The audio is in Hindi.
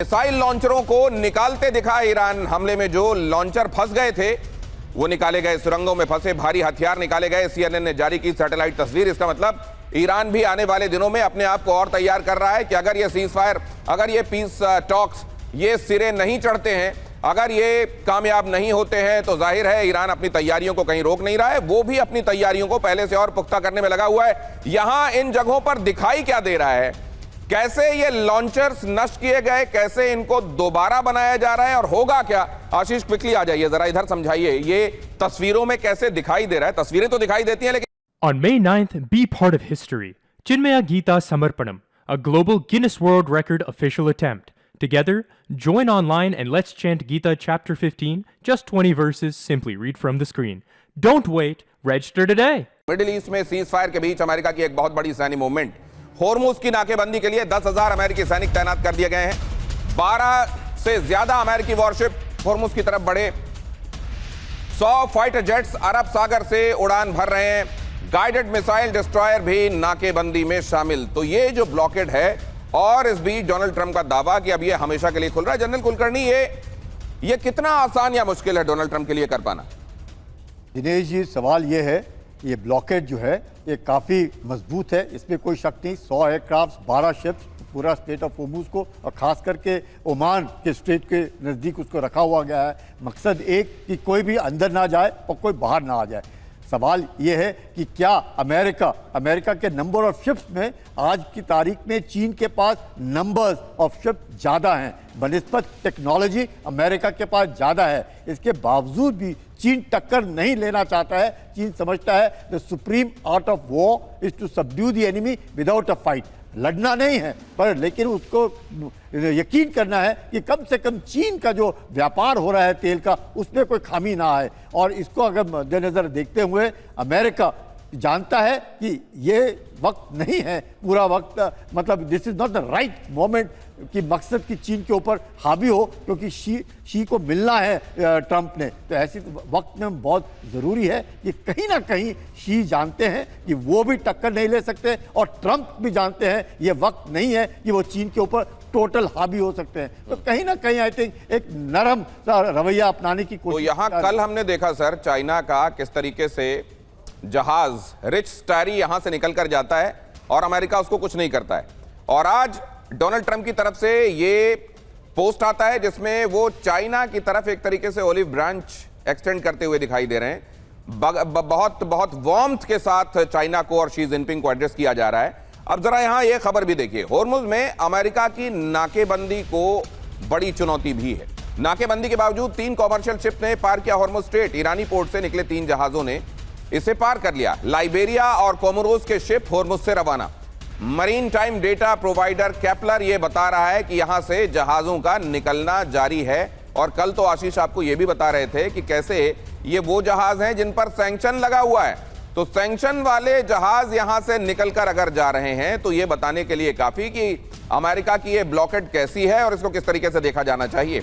मिसाइल लॉन्चरों को निकालते दिखा ईरान। हमले में जो लॉन्चर फंस गए थे वो निकाले गए, सुरंगों में फंसे भारी हथियार निकाले गए। सीएनएन ने जारी की सैटेलाइट तस्वीर। इसका मतलब ईरान भी आने वाले दिनों में अपने आप को और तैयार कर रहा है कि अगर ये सीज फायर, अगर ये पीस टॉक्स ये सिरे नहीं चढ़ते हैं, अगर ये कामयाब नहीं होते हैं, तो जाहिर है ईरान अपनी तैयारियों को कहीं रोक नहीं रहा है। वो भी अपनी तैयारियों को पहले से और पुख्ता करने में लगा हुआ है। यहां इन जगहों पर दिखाई क्या दे रहा है, कैसे ये लॉन्चर्स नष्ट किए गए, कैसे इनको दोबारा बनाया जा रहा है और होगा क्या। आशीष क्विकली आ जाइए, जरा इधर समझाइए ये तस्वीरों में कैसे दिखाई दे रहा है। तस्वीरें तो दिखाई देती हैं लेकिन On May 9th, be part of history. Chinmaya Geeta Samarpanam, a global Guinness World Record official attempt. Together, join online and let's chant Gita chapter 15, just 20 verses, simply read from the screen. Don't wait, register today. Middle east में सीज फायर के बीच अमेरिका की एक बहुत बड़ी सैन्य मूवमेंट। होर्मुज की नाकेबंदी के लिए 10,000 अमेरिकी सैनिक तैनात कर दिए गए हैं। 12 से ज्यादा अमेरिकी वॉरशिप होर्मुज की तरफ बढ़े। 100 फाइटर जेट्स अरब सागर से उड़ान भर रहे हैं। गाइडेड मिसाइल डिस्ट्रॉयर भी नाकेबंदी में शामिल। तो ये जो ब्लॉकेड है, और इस बीच डोनाल्ड ट्रंप का दावा कि अब ये हमेशा के लिए खुल रहा है। जनरल कुलकर्णी, ये कितना आसान या मुश्किल है डोनाल्ड ट्रंप के लिए कर पाना? दिनेश जी, सवाल ये है, ये ब्लॉकेड जो है ये काफ़ी मजबूत है, इसमें कोई शक नहीं। 100 एयरक्राफ्ट, 12 शिप्स, पूरा स्टेट ऑफ होर्मुज को और ख़ास करके ओमान के स्ट्रेट के नज़दीक उसको रखा हुआ गया है। मकसद एक कि कोई भी अंदर ना जाए और कोई बाहर ना आ जाए। सवाल ये है कि क्या अमेरिका के नंबर ऑफ शिप्स में आज की तारीख में चीन के पास नंबर्स ऑफ शिप ज़्यादा हैं, बनिस्बत टेक्नोलॉजी अमेरिका के पास ज़्यादा है। इसके बावजूद भी चीन टक्कर नहीं लेना चाहता है। चीन समझता है the supreme art of war is to subdue the enemy without a fight. लड़ना नहीं है, पर लेकिन उसको यकीन करना है कि कम से कम चीन का जो व्यापार हो रहा है तेल का, उसमें कोई खामी ना आए। और इसको अगर मद्देनजर देखते हुए अमेरिका जानता है कि ये वक्त नहीं है, पूरा वक्त, मतलब this is not the right moment कि मकसद की चीन के ऊपर हावी हो, क्योंकि शी को मिलना है ट्रंप ने। तो ऐसी वक्त में बहुत ज़रूरी है कि कहीं ना कहीं शी जानते हैं कि वो भी टक्कर नहीं ले सकते, और ट्रंप भी जानते हैं ये वक्त नहीं है कि वो चीन के ऊपर टोटल हावी हो सकते हैं। तो कहीं ना कहीं आई थिंक एक नरम सा रवैया अपनाने की कोशिश। तो यहाँ कल हमने देखा सर, चाइना का किस तरीके से जहाज रिच स्टारी यहां से निकल कर जाता है और अमेरिका उसको कुछ नहीं करता है। और आज डोनाल्ड ट्रंप की तरफ से ये पोस्ट आता है जिसमें वो चाइना की तरफ एक तरीके से ओलिव ब्रांच एक्सटेंड करते हुए दिखाई दे रहे हैं। बहुत बहुत वार्मथ के साथ चाइना को और शी जिनपिंग को एड्रेस किया जा रहा है। अब जरा यहां ये खबर भी देखिए, होर्मुज में अमेरिका की नाकेबंदी को बड़ी चुनौती भी है। नाकेबंदी के बावजूद 3 कॉमर्शियल शिप ने पार किया होर्मुज स्ट्रेट। ईरानी पोर्ट से निकले 3 जहाजों ने इसे पार कर लिया। लाइबेरिया और कोमोरोस के शिप होर्मुज से रवाना। Marine time data provider Kepler ये बता रहा है कि यहां से जहाजों का निकलना जारी है। और कल तो आशीष आपको ये भी बता रहे थे कि कैसे ये वो जहाज हैं जिन पर सैंक्शन लगा हुआ है। तो सैंक्शन वाले जहाज यहां से निकलकर अगर जा रहे हैं तो ये बताने के लिए काफी कि अमेरिका की ये ब्लॉकेड कैसी है और इसको किस तरीके से देखा जाना चाहिए।